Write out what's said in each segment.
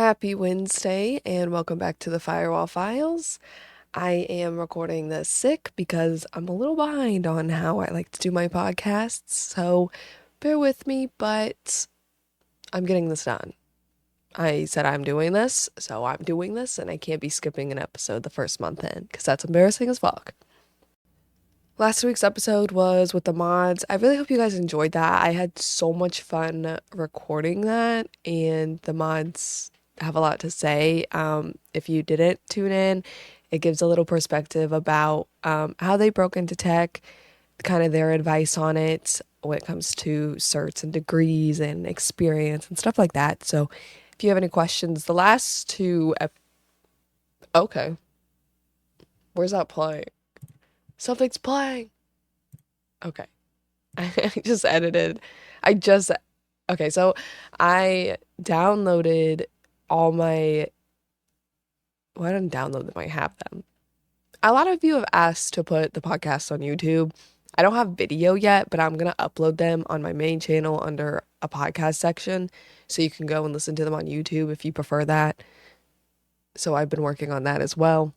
Happy Wednesday and welcome back to the Firewall Files. I am recording this sick because I'm a little behind on how I like to do my podcasts, so bear with me, but I'm getting this done. I said I'm doing this, so I'm doing this, and I can't be skipping an episode the first month in because that's embarrassing as fuck. Last week's episode was with the mods. I really hope you guys enjoyed that. I had so much fun recording that, and the mods have a lot to say. If you didn't tune in, it gives a little perspective about how they broke into tech, kind of their advice on it when it comes to certs and degrees and experience and stuff like that. So if you have any questions, the last two... Okay. Where's that playing? Something's playing. Okay. I just edited. I just, okay, so I downloaded all my, well, I didn't download them, I have them. A lot of you have asked to put the podcast on YouTube. I don't have video yet, but I'm gonna upload them on my main channel under a podcast section, so you can go and listen to them on YouTube if you prefer that. So I've been working on that as well.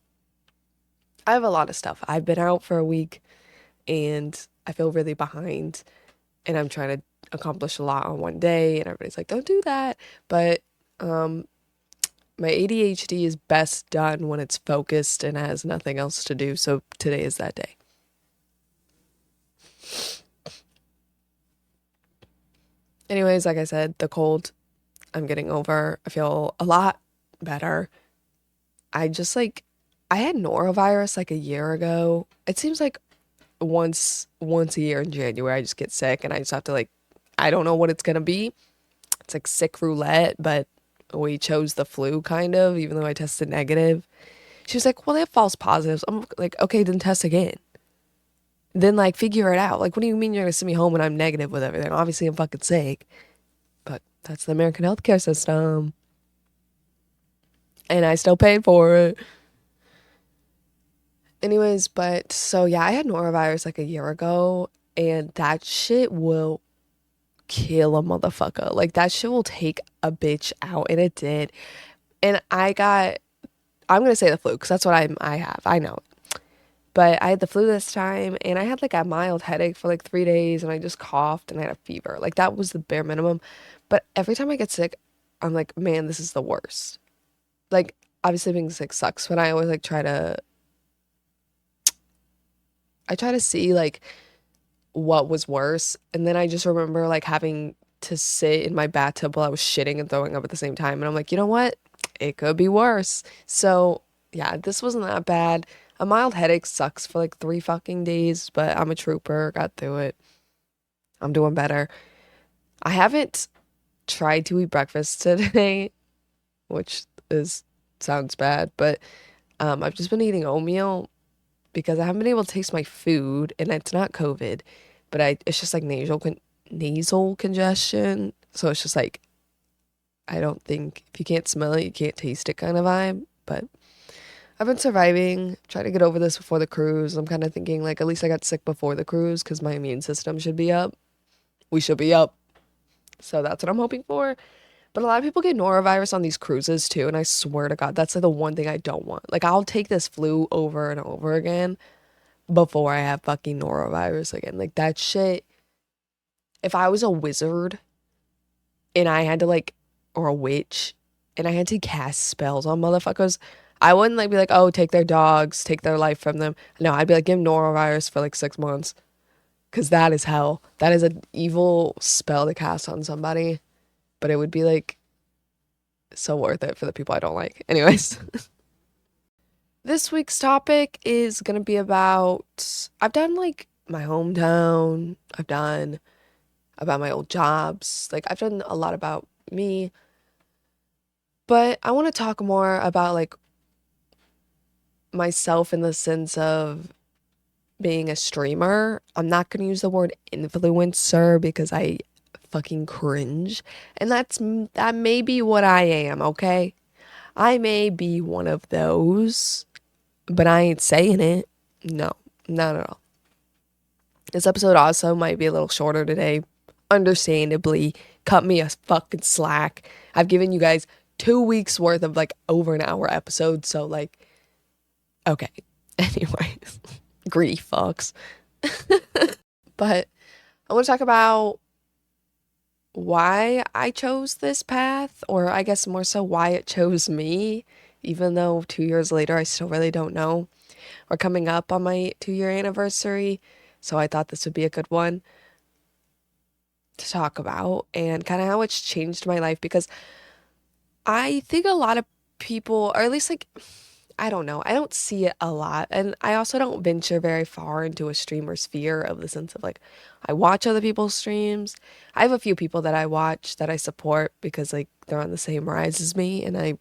I have a lot of stuff. I've been out for a week and I feel really behind and I'm trying to accomplish a lot on one day and everybody's like, don't do that. But my ADHD is best done when it's focused and has nothing else to do. So today is that day. Anyways, like I said, the cold I'm getting over. I feel a lot better. I had norovirus like a year ago. It seems like once a year in January I just get sick and I just have to I don't know what it's gonna be. It's like sick roulette, but we chose the flu kind of, even though I tested negative. She was like, well, they have false positives. I'm like, okay, then test again. Then figure it out. What do you mean you're gonna send me home when I'm negative with everything? Obviously I'm fucking sick. But that's the American healthcare system. And I still paid for it. Anyways, but so yeah, I had norovirus like a year ago, and that shit will kill a motherfucker. That shit will take a bitch out, and it did. And I'm gonna say the flu because that's what I have. I know it. But I had the flu this time, and I had a mild headache for 3 days, and I just coughed, and I had a fever. That was the bare minimum. But every time I get sick, I'm like, man, this is the worst. Obviously being sick sucks, but I always I try to see what was worse, and then I just remember having to sit in my bathtub while I was shitting and throwing up at the same time, and I'm like, you know what? It could be worse. So yeah, this wasn't that bad. A mild headache sucks for 3 fucking days, but I'm a trooper, got through it. I'm doing better. I haven't tried to eat breakfast today, which sounds bad, but I've just been eating oatmeal because I haven't been able to taste my food, and it's not COVID, but it's just nasal congestion. So it's just I don't think if you can't smell it, you can't taste it kind of vibe. But I've been surviving, trying to get over this before the cruise. I'm kind of thinking at least I got sick before the cruise because my immune system should be up. We should be up. So that's what I'm hoping for. But a lot of people get norovirus on these cruises too, and I swear to God, that's the one thing I don't want. I'll take this flu over and over again before I have fucking norovirus again. That shit, if I was a wizard and I had to or a witch, and I had to cast spells on motherfuckers, I wouldn't be oh, take their dogs, take their life from them. No, I'd be give them norovirus for 6 months. Because that is hell. That is an evil spell to cast on somebody. But it would be so worth it for the people I don't like. Anyways. This week's topic is going to be about, I've done my hometown. I've done about my old jobs. I've done a lot about me. But I want to talk more about myself in the sense of being a streamer. I'm not going to use the word influencer because I fucking cringe, and that may be what I am, okay? I may be one of those, but I ain't saying it. No, not at all. This episode also might be a little shorter today. Understandably, cut me a fucking slack. I've given you guys 2 weeks worth of like over an hour episodes. So like, okay. Anyways, grief, folks. But I want to talk about why I chose this path, or I guess more so why it chose me, even though 2 years later I still really don't know. We're coming up on my 2 year anniversary, so I thought this would be a good one to talk about and kind of how it's changed my life because I think a lot of people, or at least like, I don't know, I don't see it a lot. And I also don't venture very far into a streamer sphere of the sense of like, I watch other people's streams. I have a few people that I watch that I support because like they're on the same rise as me and I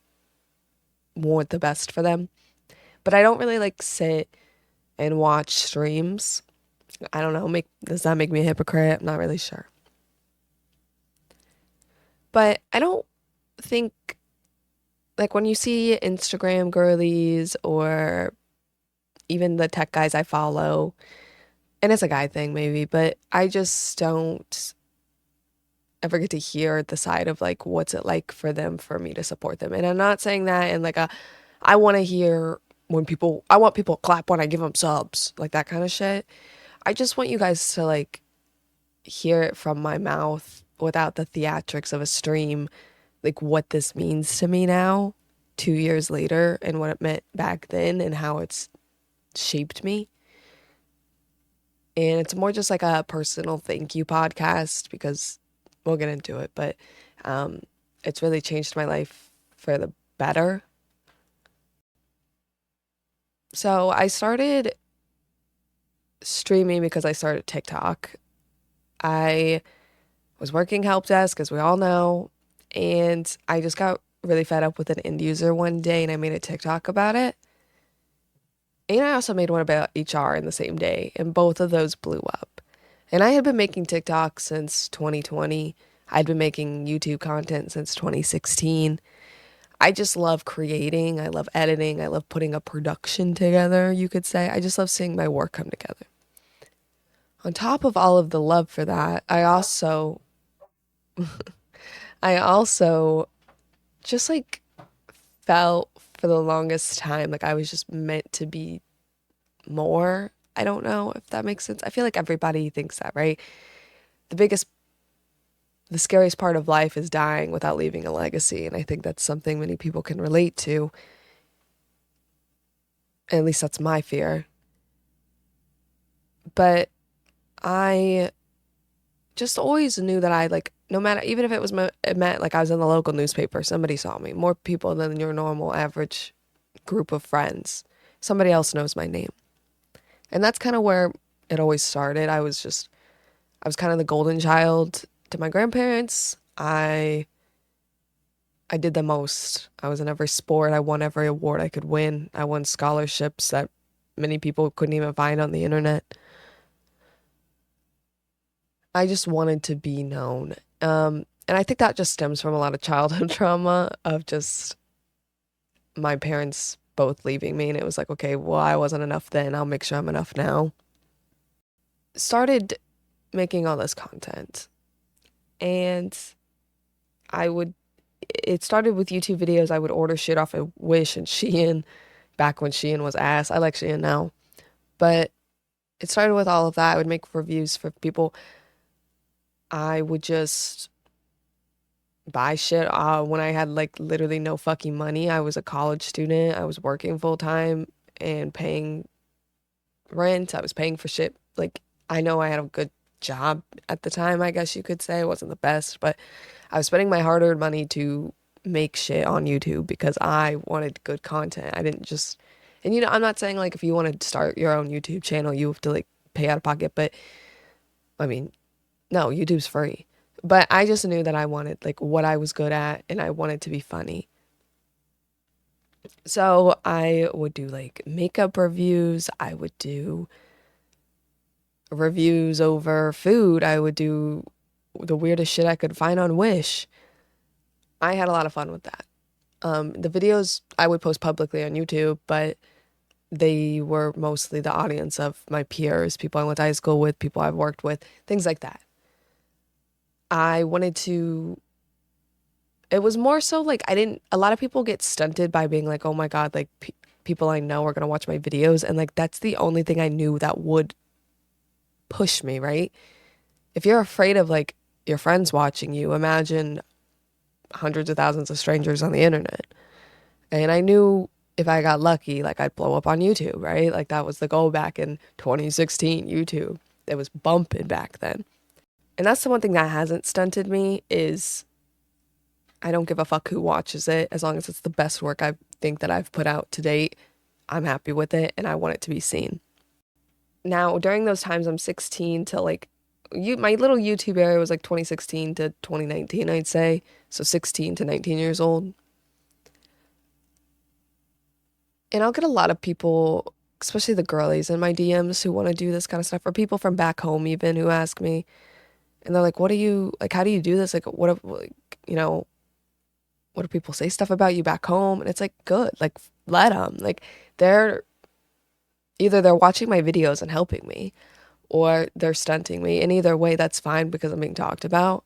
want the best for them. But I don't really like sit and watch streams. I don't know, does that make me a hypocrite? I'm not really sure. But I don't think like when you see Instagram girlies or even the tech guys I follow, and it's a guy thing maybe, but I just don't ever get to hear the side of like what's it like for them for me to support them. And I'm not saying that in like a I want to hear I want people to clap when I give them subs, like that kind of shit. I just want you guys to like hear it from my mouth without the theatrics of a stream, like what this means to me now, 2 years later, and what it meant back then and how it's shaped me. And it's more just like a personal thank you podcast because we'll get into it, but um, it's really changed my life for the better. So I started streaming because I started TikTok. I was working help desk, as we all know, and I just got really fed up with an end user one day and I made a TikTok about it. And I also made one about HR in the same day, and both of those blew up. And I had been making TikTok since 2020. I'd been making YouTube content since 2016. I just love creating. I love editing. I love putting a production together, you could say. I just love seeing my work come together. On top of all of the love for that, I also just like felt for the longest time like I was just meant to be more. I don't know if that makes sense. I feel like everybody thinks that, right? The biggest, the scariest part of life is dying without leaving a legacy. And I think that's something many people can relate to. At least that's my fear. But I just always knew that I like, no matter, even if it meant like I was in the local newspaper, somebody saw me, more people than your normal average group of friends. Somebody else knows my name. And that's kind of where it always started. I was kind of the golden child to my grandparents. I did the most. I was in every sport. I won every award I could win. I won scholarships that many people couldn't even find on the internet. I just wanted to be known. And I think that just stems from a lot of childhood trauma of just my parents both leaving me. And it was like, okay, well, I wasn't enough then. I'll make sure I'm enough now. Started making all this content. And I would, it started with YouTube videos. I would order shit off of Wish and Shein back when Shein was ass. I like Shein now. But it started with all of that. I would make reviews for people. I would just buy shit when I had like literally no fucking money. I was a college student. I was working full time and paying rent. I was paying for shit. Like, I know I had a good job at the time, I guess you could say. It wasn't the best, but I was spending my hard-earned money to make shit on YouTube because I wanted good content. I didn't just, and you know, I'm not saying like if you want to start your own YouTube channel, you have to like pay out of pocket, but I mean, no, YouTube's free. But I just knew that I wanted like what I was good at and I wanted to be funny. So I would do like makeup reviews. I would do reviews over food. I would do the weirdest shit I could find on Wish. I had a lot of fun with that. The videos I would post publicly on YouTube, but they were mostly the audience of my peers, people I went to high school with, people I've worked with, things like that. I wanted to It was more so like I didn't, a lot of people get stunted by being like, oh my God, like people I know are gonna watch my videos. And like that's the only thing I knew that would push me, right? If you're afraid of like your friends watching you, imagine hundreds of thousands of strangers on the internet. And I knew if I got lucky, like I'd blow up on YouTube, right? Like that was the goal back in 2016, YouTube. It was bumping back then. And that's the one thing that hasn't stunted me is I don't give a fuck who watches it as long as it's the best work I think that I've put out to date. I'm happy with it and I want it to be seen. Now, during those times, I'm 16 to like my little YouTube area was like 2016 to 2019, I'd say. So 16 to 19 years old. And I'll get a lot of people, especially the girlies in my DMs who want to do this kind of stuff, or people from back home even who ask me, and they're like, "What do you like? How do you do this? Like, like, you know, what do people say stuff about you back home?" And it's like, good, like, let them. Like, they're either they're watching my videos and helping me, or they're stunting me. And either way, that's fine because I'm being talked about.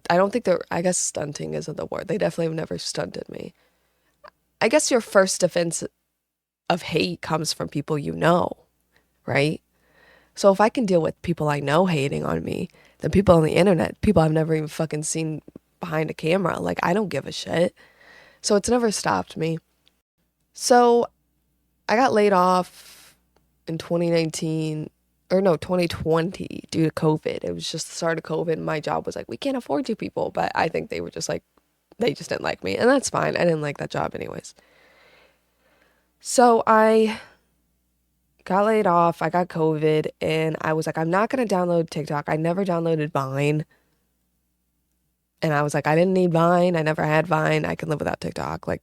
I don't think I guess stunting isn't the word. They definitely have never stunted me. I guess your first defense of hate comes from people you know, right? So if I can deal with people I know hating on me, then people on the internet, people I've never even fucking seen behind a camera, like I don't give a shit. So it's never stopped me. So I got laid off in 2019, or no, 2020 due to COVID. It was just the start of COVID. And my job was like, we can't afford you people. But I think they were just like, they just didn't like me. And that's fine. I didn't like that job anyways. So I got laid off. I got COVID. And I was like, I'm not going to download TikTok. I never downloaded Vine. And I was like, I didn't need Vine. I never had Vine. I can live without TikTok. Like,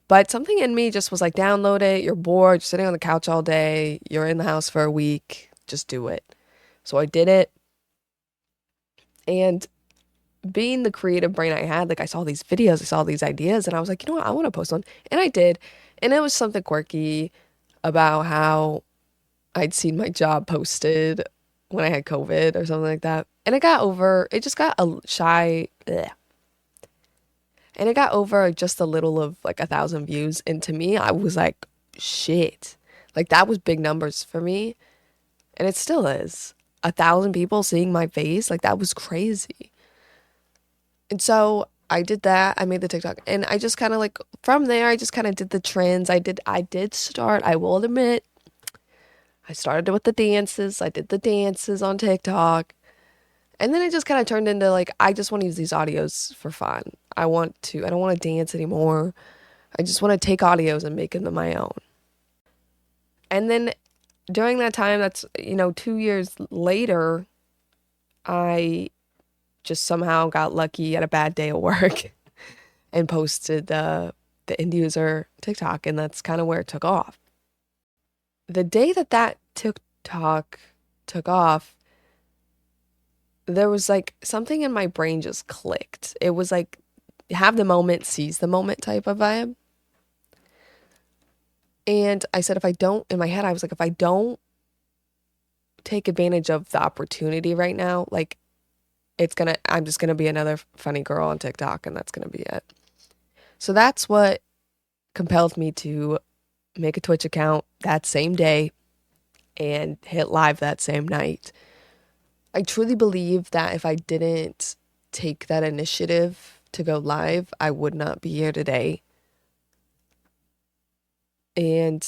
but something in me just was like, download it. You're bored. You're sitting on the couch all day. You're in the house for a week. Just do it. So I did it. And being the creative brain I had, like I saw these videos, I saw these ideas, and I was like, you know what? I want to post one. And I did. And it was something quirky about how I'd seen my job posted when I had COVID or something like that. And it just got a shy, bleh. And it got over just a little of like 1,000 views. And to me, I was like, shit. Like that was big numbers for me. And it still is. 1,000 people seeing my face, like that was crazy. And so I did that. I made the TikTok. And I just kind of like, from there, I just kind of did the trends. I did start, I will admit, I started with the dances. I did the dances on TikTok. And then it just kind of turned into like, I just want to use these audios for fun. I don't want to dance anymore. I just want to take audios and make them my own. And then during that time, that's, 2 years later, I just somehow got lucky at a bad day at work and posted the end user TikTok. And that's kind of where it took off. The day that TikTok took off, there was like something in my brain just clicked. It was like have the moment, seize the moment type of vibe. And I said, in my head, I was like, if I don't take advantage of the opportunity right now, like I'm just gonna be another funny girl on TikTok and that's gonna be it. So that's what compelled me to make a Twitch account that same day and hit live that same night. I truly believe that if I didn't take that initiative to go live, I would not be here today. And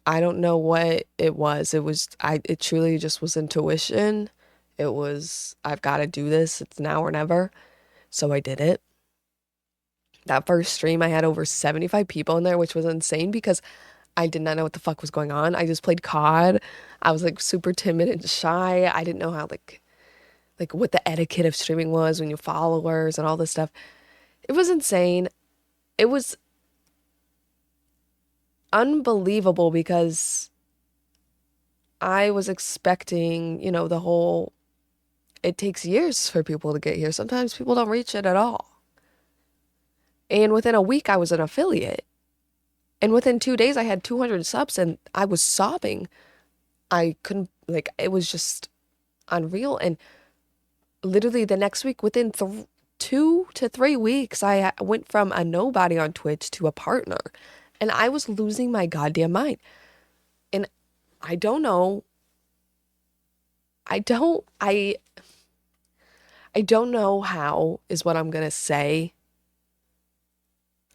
I don't know what it was. It truly just was intuition. It was, I've got to do this. It's now or never. So I did it. That first stream, I had over 75 people in there, which was insane because I did not know what the fuck was going on. I just played COD. I was like super timid and shy. I didn't know how like what the etiquette of streaming was when you followers and all this stuff. It was insane. It was unbelievable because I was expecting, the whole, it takes years for people to get here. Sometimes people don't reach it at all. And within a week, I was an affiliate. And within 2 days, I had 200 subs and I was sobbing. I couldn't, like, it was just unreal. And literally the next week, within 2 to 3 weeks, I went from a nobody on Twitch to a partner, and I was losing my goddamn mind. And I don't know. I don't. I don't know how is what I'm gonna say.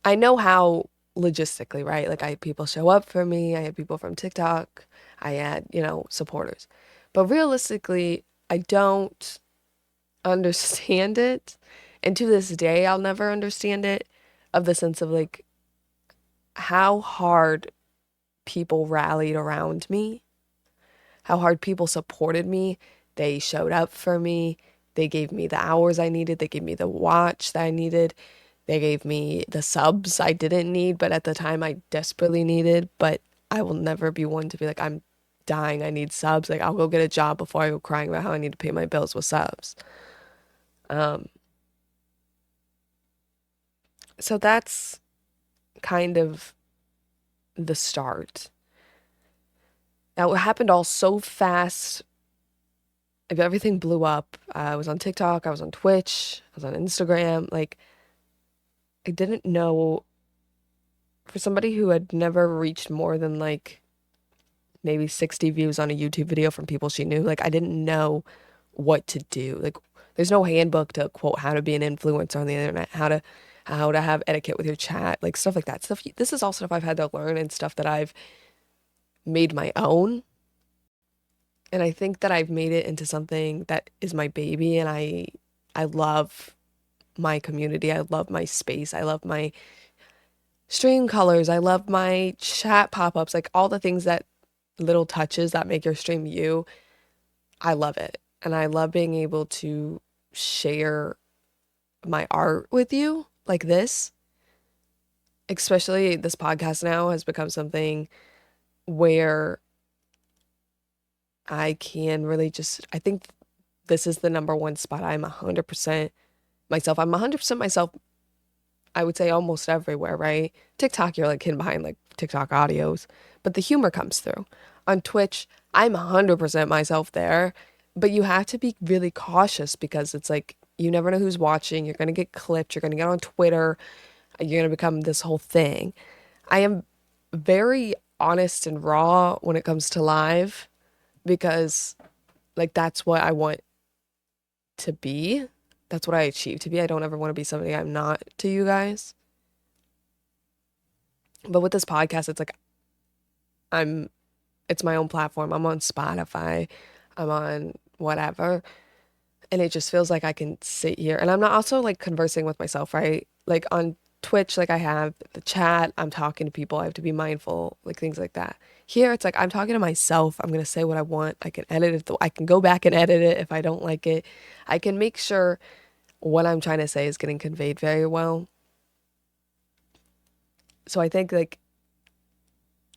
I know how logistically, right? Like I had people show up for me. I had people from TikTok. I had, supporters. But realistically, I don't understand it. And to this day, I'll never understand it of the sense of like how hard people rallied around me, how hard people supported me. They showed up for me. They gave me the hours I needed. They gave me the watch that I needed. They gave me the subs I didn't need, but at the time I desperately needed. But I will never be one to be like, I'm dying, I need subs. Like, I'll go get a job before I go crying about how I need to pay my bills with subs. Um, so that's kind of the start. Now, it happened all so fast. If everything blew up, I was on TikTok, I was on Twitch, I was on Instagram. Like, I didn't know, for somebody who had never reached more than like maybe 60 views on a YouTube video from people she knew, like I didn't know what to do. Like there's no handbook to quote how to be an influencer on the internet, how to have etiquette with your chat, like stuff like that. Stuff this is all stuff I've had to learn and stuff that I've made my own. And I think that I've made it into something that is my baby, and I love my community. I love my space. I love my stream colors. I love my chat pop-ups, like all the things that little touches that make your stream you. I love it. And I love being able to share my art with you like this. Especially this podcast now has become something where I can really just, I think this is the number one spot. I'm 100% myself. I'm 100% myself, I would say almost everywhere, right? TikTok, you're like hidden behind like TikTok audios, but the humor comes through. On Twitch, I'm 100% myself there, but you have to be really cautious because it's like you never know who's watching. You're going to get clipped. You're going to get on Twitter. You're going to become this whole thing. I am very honest and raw when it comes to live because like that's what I want to be. That's what I achieve to be. I don't ever want to be somebody I'm not to you guys. But with this podcast, it's like it's my own platform. I'm on Spotify. I'm on whatever. And it just feels like I can sit here. And I'm not also like conversing with myself, right? Like on Twitch, like I have the chat, I'm talking to people, I have to be mindful, like things like that. Here, it's like I'm talking to myself. I'm going to say what I want. I can edit it. I can go back and edit it if I don't like it. I can make sure what I'm trying to say is getting conveyed very well. So I think like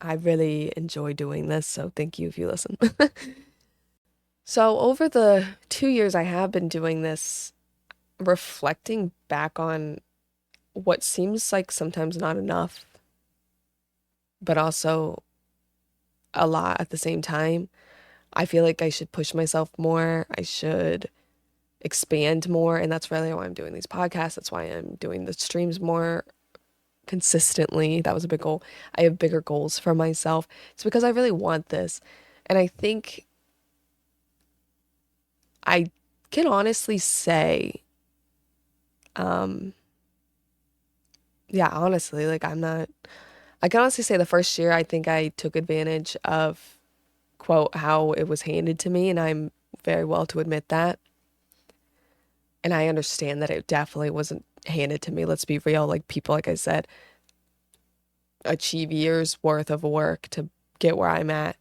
I really enjoy doing this. So thank you if you listen. So over the 2 years I have been doing this, reflecting back on what seems like sometimes not enough, but also a lot at the same time. I feel like I should push myself more. I should expand more. And that's really why I'm doing these podcasts. That's why I'm doing the streams more consistently. That was a big goal. I have bigger goals for myself. It's because I really want this. And I think I can honestly say, yeah, honestly, like I can honestly say the first year I think I took advantage of, quote, how it was handed to me, and I'm very well to admit that. And I understand that it definitely wasn't handed to me. Let's be real. Like people, like I said, achieve years worth of work to get where I'm at.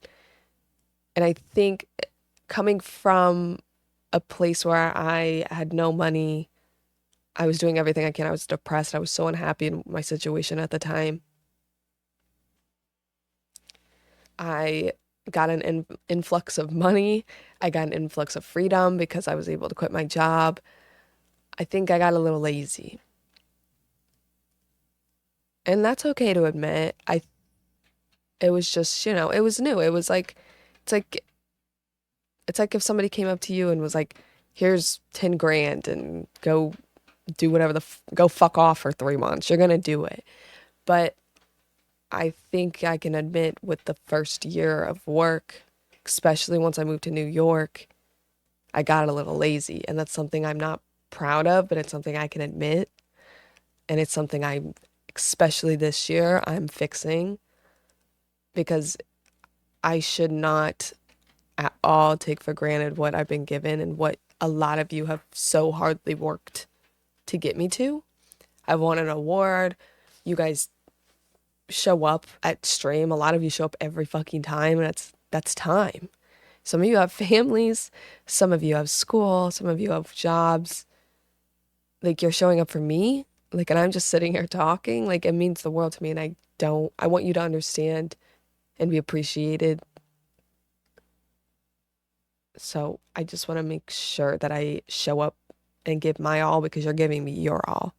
And I think coming from a place where I had no money, I was doing everything I can. I was depressed. I was so unhappy in my situation at the time. I got an influx of money. I got an influx of freedom because I was able to quit my job. I think I got a little lazy. And that's okay to admit. It was just, it was new. It's like it's like if somebody came up to you and was like, "Here's 10 grand and go do whatever go fuck off for 3 months. You're gonna do it. But I think I can admit with the first year of work, especially once I moved to New York, I got a little lazy. And that's something I'm not proud of, but it's something I can admit. And it's something especially this year, I'm fixing because I should not at all take for granted what I've been given and what a lot of you have so hardly worked to get me to. I've won an award. You guys show up at stream. A lot of you show up every fucking time, and that's time. Some of you have families, some of you have school, some of you have jobs. Like you're showing up for me, like, and I'm just sitting here talking. Like it means the world to me, and I want you to understand and be appreciated. So I just want to make sure that I show up and give my all because you're giving me your all.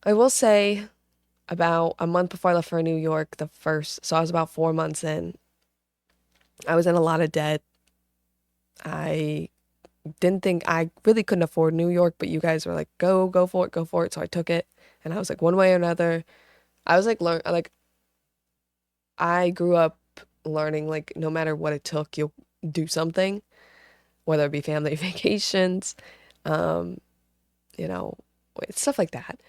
I will say about a month before I left for New York, so I was about 4 months in. I was in a lot of debt. I didn't think I really couldn't afford New York, but you guys were like, go for it, go for it. So I took it, and I was like, one way or another. I was like, I grew up learning like no matter what it took, you'll do something, whether it be family vacations, um, you know, stuff like that.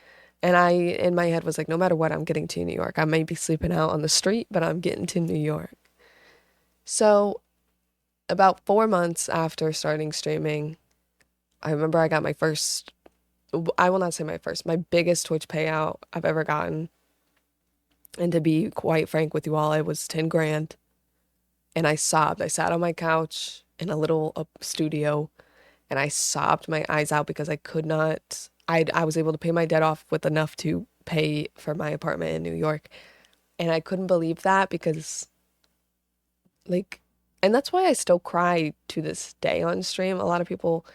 And I, in my head, was like, no matter what, I'm getting to New York. I may be sleeping out on the street, but I'm getting to New York. So about 4 months after starting streaming, I remember I got my first, I will not say my first, my biggest Twitch payout I've ever gotten. And to be quite frank with you all, it was 10 grand. And I sobbed. I sat on my couch in a little studio and I sobbed my eyes out because I could not, I was able to pay my debt off with enough to pay for my apartment in New York. And I couldn't believe that because, like, and that's why I still cry to this day on stream. A lot of people,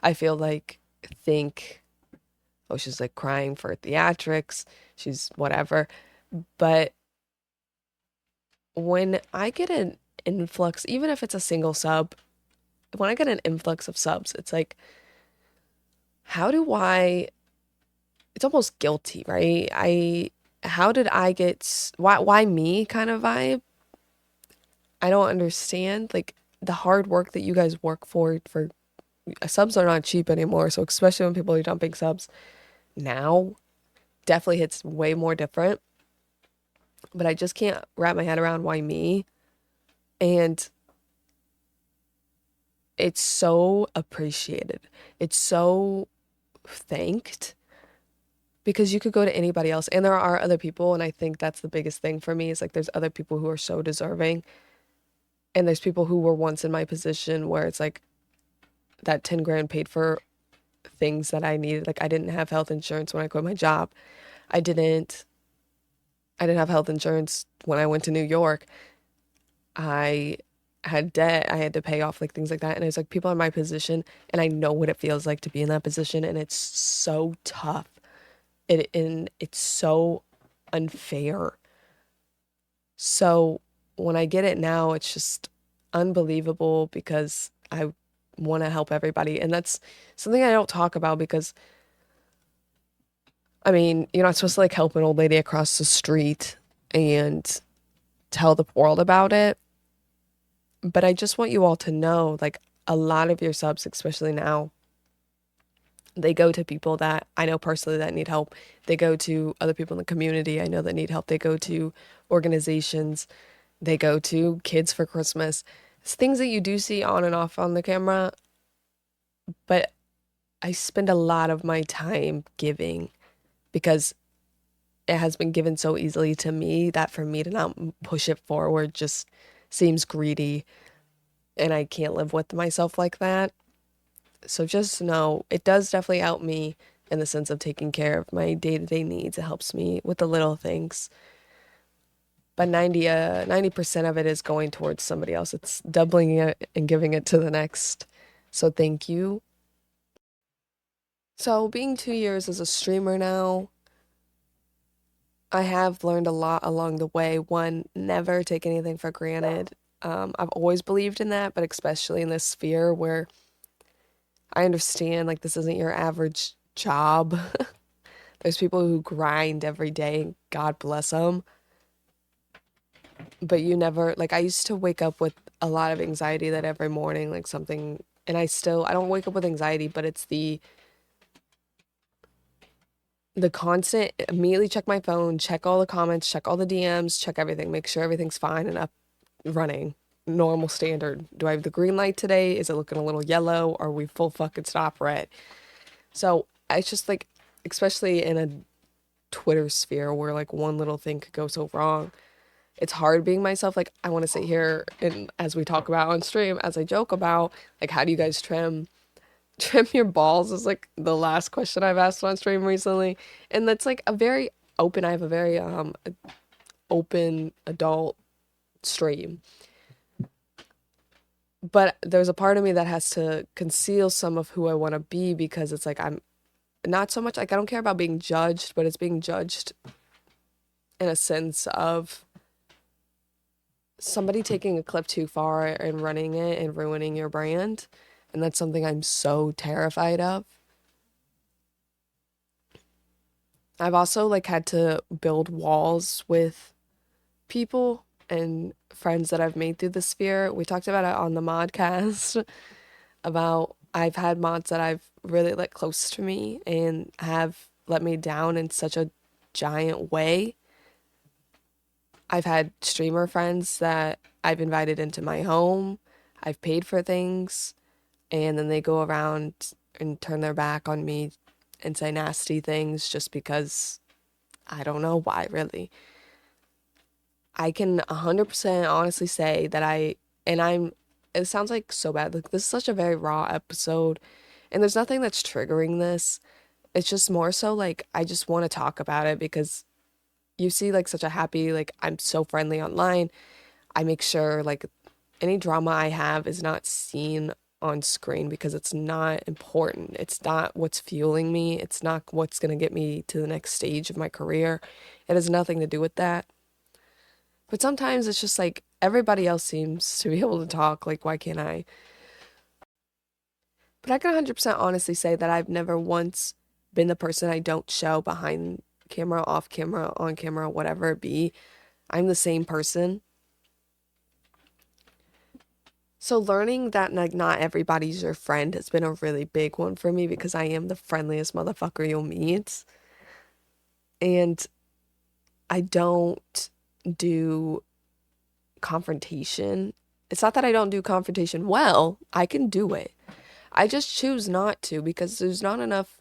I feel like, think, oh, she's like crying for theatrics, she's whatever. But when I get an influx, even if it's a single sub, when I get an influx of subs, it's like, how do I, it's almost guilty, right? How did I get, why me kind of vibe? I don't understand. Like, the hard work that you guys work for subs are not cheap anymore. So especially when people are dumping subs now, definitely hits way more different. But I just can't wrap my head around why me. And it's so appreciated. It's so thanked because you could go to anybody else and there are other people, and I think that's the biggest thing for me is like there's other people who are so deserving, and there's people who were once in my position where it's like that 10 grand paid for things that I needed. Like I didn't have health insurance when I quit my job. I didn't I didn't have health insurance when I went to New York. I had debt I had to pay off, like things like that. And it's like people in my position, and I know what it feels like to be in that position, and it's so tough. And it's so unfair. So when I get it now, it's just unbelievable because I want to help everybody. And that's something I don't talk about because, I mean, you're not supposed to like help an old lady across the street and tell the world about it. But I just want you all to know, like, a lot of your subs, especially now, they go to people that I know personally that need help. They go to other people in the community I know that need help. They go to organizations. They go to kids for Christmas. It's things that you do see on and off on the camera, but I spend a lot of my time giving because it has been given so easily to me that for me to not push it forward just seems greedy, and I can't live with myself like that. So just know it does definitely help me in the sense of taking care of my day-to-day needs. It helps me with the little things. But 90% of it is going towards somebody else. It's doubling it and giving it to the next. So thank you. So being 2 years as a streamer now, I have learned a lot along the way. One, never take anything for granted. I've always believed in that, but especially in this sphere where I understand like this isn't your average job. There's people who grind every day, God bless them. But you never, like, I used to wake up with a lot of anxiety that every morning, like something, and I don't wake up with anxiety, but it's the constant immediately check my phone, check all the comments, check all the DMs, check everything, make sure everything's fine and up running. Normal standard. Do I have the green light today? Is it looking a little yellow? Are we full fucking stop red? So it's just like, especially in a Twitter sphere where like one little thing could go so wrong. It's hard being myself. Like I want to sit here and as we talk about on stream, as I joke about, like how do you guys trim your balls is like the last question I've asked on stream recently. And that's like a very open, I have a very open adult stream. But there's a part of me that has to conceal some of who I want to be because it's like I'm not so much like I don't care about being judged, but it's being judged in a sense of somebody taking a clip too far and running it and ruining your brand. And that's something I'm so terrified of. I've also like had to build walls with people and friends that I've made through the sphere. We talked about it on the modcast about I've had mods that I've really let close to me and have let me down in such a giant way. I've had streamer friends that I've invited into my home. I've paid for things and then they go around and turn their back on me and say nasty things just because I don't know why, really. I can 100% honestly say that it sounds like so bad. Like, this is such a very raw episode, and there's nothing that's triggering this. It's just more so like, I just want to talk about it because you see, like, such a happy, like, I'm so friendly online. I make sure, like, any drama I have is not seen on screen because it's not important. It's not what's fueling me. It's not what's going to get me to the next stage of my career. It has nothing to do with that. But sometimes it's just like everybody else seems to be able to talk. Like, why can't I? But I can 100% honestly say that I've never once been the person I don't show behind camera, off camera, on camera, whatever it be. I'm the same person. So learning that like not everybody's your friend has been a really big one for me because I am the friendliest motherfucker you'll meet. And I don't do confrontation. It's not that I don't do confrontation well. I can do it. I just choose not to because there's not enough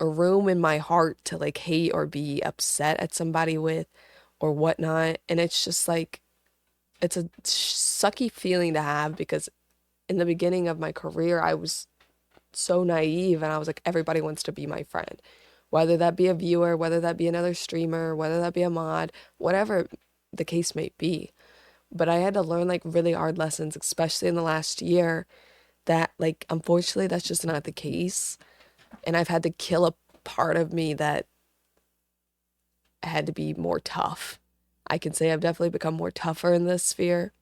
room in my heart to like hate or be upset at somebody with or whatnot. And it's just like, it's a sucky feeling to have because in the beginning of my career, I was so naive and I was like, everybody wants to be my friend. Whether that be a viewer, whether that be another streamer, whether that be a mod, whatever the case may be. But I had to learn like really hard lessons, especially in the last year, that like unfortunately that's just not the case. And I've had to kill a part of me that had to be more tough. I can say I've definitely become more tougher in this sphere.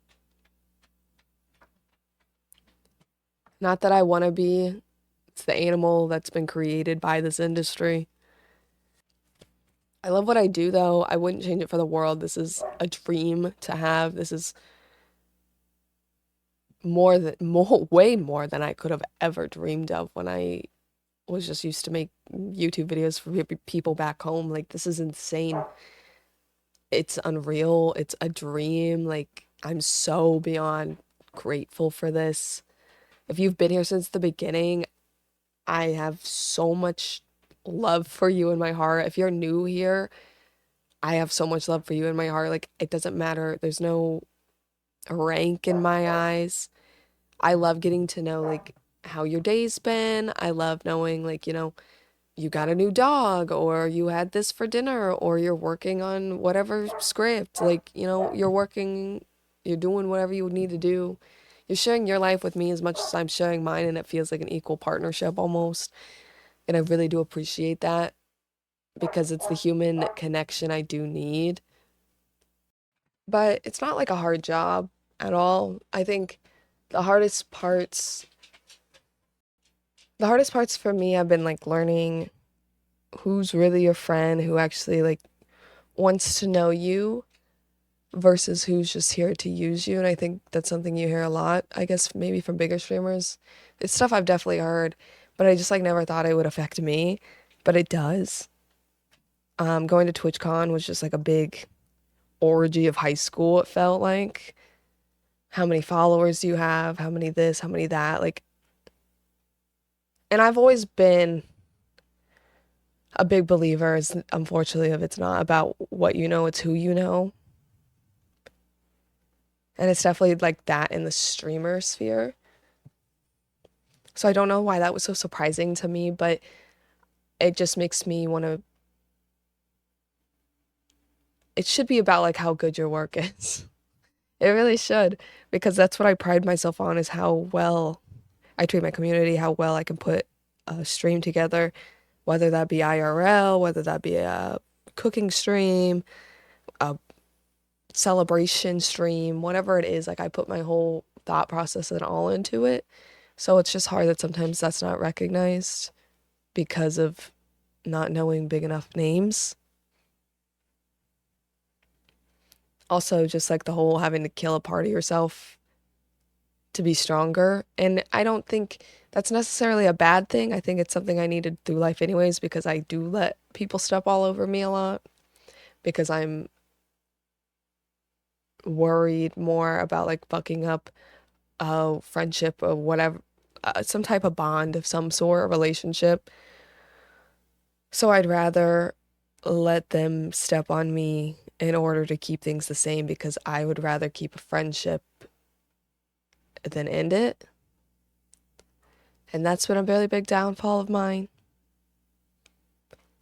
Not that I want to be, it's the animal that's been created by this industry. I love what I do though. I wouldn't change it for the world. This is a dream to have. This is way more than I could have ever dreamed of when I was just used to make YouTube videos for people back home. Like, this is insane. It's unreal. It's a dream. Like, I'm so beyond grateful for this. If you've been here since the beginning, I have so much love for you in my heart. If you're new here, I have so much love for you in my heart. Like, it doesn't matter. There's no rank in my eyes. I love getting to know, like, how your day's been. I love knowing, like, you got a new dog, or you had this for dinner, or you're working on whatever script. Like, you're doing whatever you need to do. You're sharing your life with me as much as I'm sharing mine, and it feels like an equal partnership almost. And I really do appreciate that because it's the human connection I do need. But it's not like a hard job at all. I think the hardest parts The hardest parts for me have been like learning who's really your friend, who actually like wants to know you versus who's just here to use you. And I think that's something you hear a lot, I guess maybe from bigger streamers. It's stuff I've definitely heard, but I just like never thought it would affect me, but it does. Going to TwitchCon was just like a big orgy of high school, it felt like. How many followers do you have? How many this, how many that? Like, and I've always been a big believer, is unfortunately, if it's not about what you know, it's who you know. And it's definitely like that in the streamer sphere. So I don't know why that was so surprising to me, but it just makes me want to. It should be about like how good your work is. It really should, because that's what I pride myself on, is how well I treat my community, how well I can put a stream together, whether that be IRL, whether that be a cooking stream, a celebration stream, whatever it is. Like I put my whole thought process and all into it. So it's just hard that sometimes that's not recognized because of not knowing big enough names. Also, just like the whole having to kill a part of yourself to be stronger. And I don't think that's necessarily a bad thing. I think it's something I needed through life anyways, because I do let people step all over me a lot because I'm worried more about like fucking up a friendship or whatever, some type of bond of some sort, a relationship. So I'd rather let them step on me in order to keep things the same, because I would rather keep a friendship than end it. And that's been a really big downfall of mine.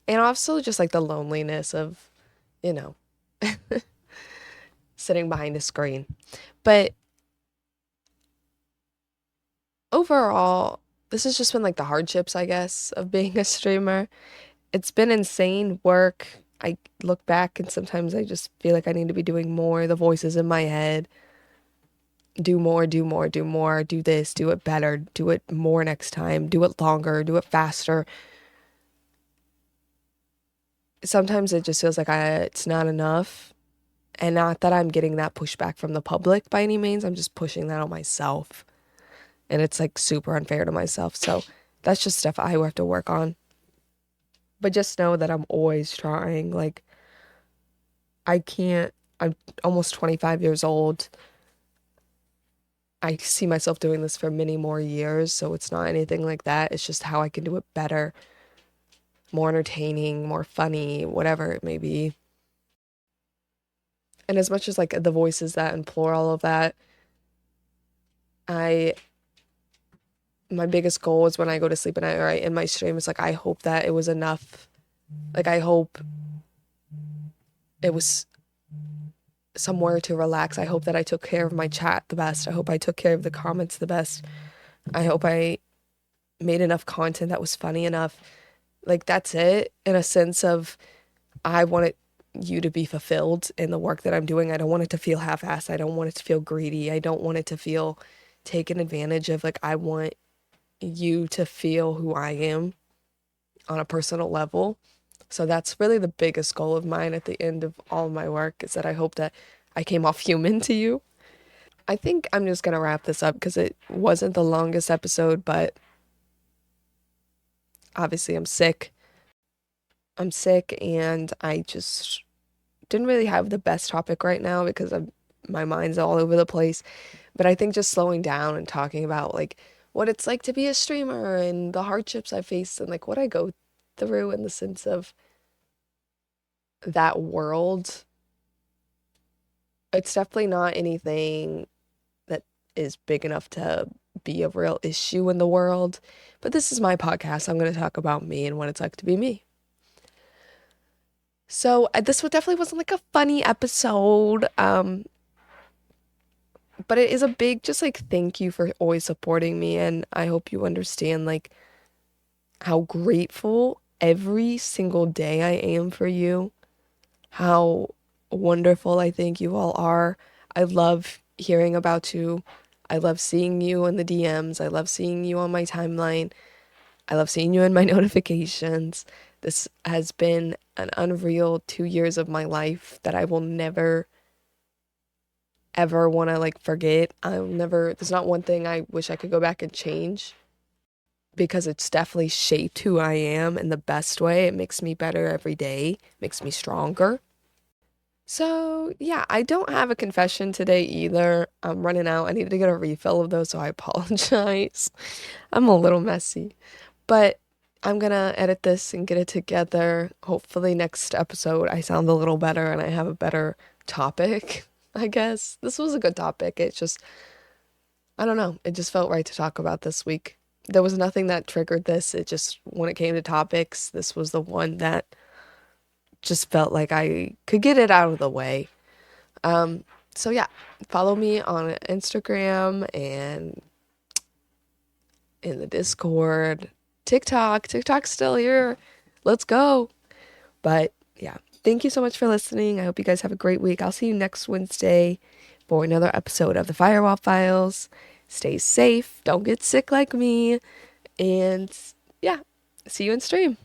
And also just like the loneliness of, you know, sitting behind a screen. But overall, this has just been like the hardships, I guess, of being a streamer. It's been insane work. I look back and sometimes I just feel like I need to be doing more. The voices in my head, do more, do more, do more, do this, do it better, do it more next time, do it longer, do it faster. Sometimes it just feels like it's not enough. And not that I'm getting that pushback from the public by any means. I'm just pushing that on myself. And it's like super unfair to myself. So that's just stuff I have to work on. But just know that I'm always trying. Like, I can't, I'm almost 25 years old. I see myself doing this for many more years. So it's not anything like that. It's just how I can do it better, more entertaining, more funny, whatever it may be. And as much as like the voices that implore all of that, I my biggest goal is when I go to sleep at night or I end my stream, it's like I hope that it was enough. Like I hope it was somewhere to relax. I hope that I took care of my chat the best. I hope I took care of the comments the best. I hope I made enough content that was funny enough. Like that's it, in a sense of I want you to be fulfilled in the work that I'm doing. I don't want it to feel half-assed. I don't want it to feel greedy. I don't want it to feel taken advantage of. Like I want you to feel who I am on a personal level. So that's really the biggest goal of mine at the end of all of my work, is that I hope that I came off human to you. I think I'm just gonna wrap this up because it wasn't the longest episode, but obviously I'm sick. I'm sick and I just didn't really have the best topic right now because my mind's all over the place. But I think just slowing down and talking about like what it's like to be a streamer and the hardships I faced and like what I go through in the sense of that world. It's definitely not anything that is big enough to be a real issue in the world. But this is my podcast. I'm going to talk about me and what it's like to be me. So this definitely wasn't like a funny episode. But it is a big just like thank you for always supporting me, and I hope you understand like how grateful every single day I am for you. How wonderful I think you all are. I love hearing about you. I love seeing you in the DMs. I love seeing you on my timeline. I love seeing you in my notifications. This has been an unreal 2 years of my life that I will never ever want to like forget. I'll never, there's not one thing I wish I could go back and change because it's definitely shaped who I am in the best way. It makes me better every day, makes me stronger. So, yeah, I don't have a confession today either. I'm running out. I need to get a refill of those, so I apologize. I'm a little messy, but I'm gonna edit this and get it together. Hopefully, next episode I sound a little better and I have a better topic, I guess. This was a good topic. It's just, I don't know. It just felt right to talk about this week. There was nothing that triggered this. It just, when it came to topics, this was the one that just felt like I could get it out of the way. So yeah, follow me on Instagram and in the Discord, TikTok. TikTok's still here. Let's go. But yeah, thank you so much for listening. I hope you guys have a great week. I'll see you next Wednesday for another episode of the Firewall Files. Stay safe. Don't get sick like me. And yeah, see you in stream.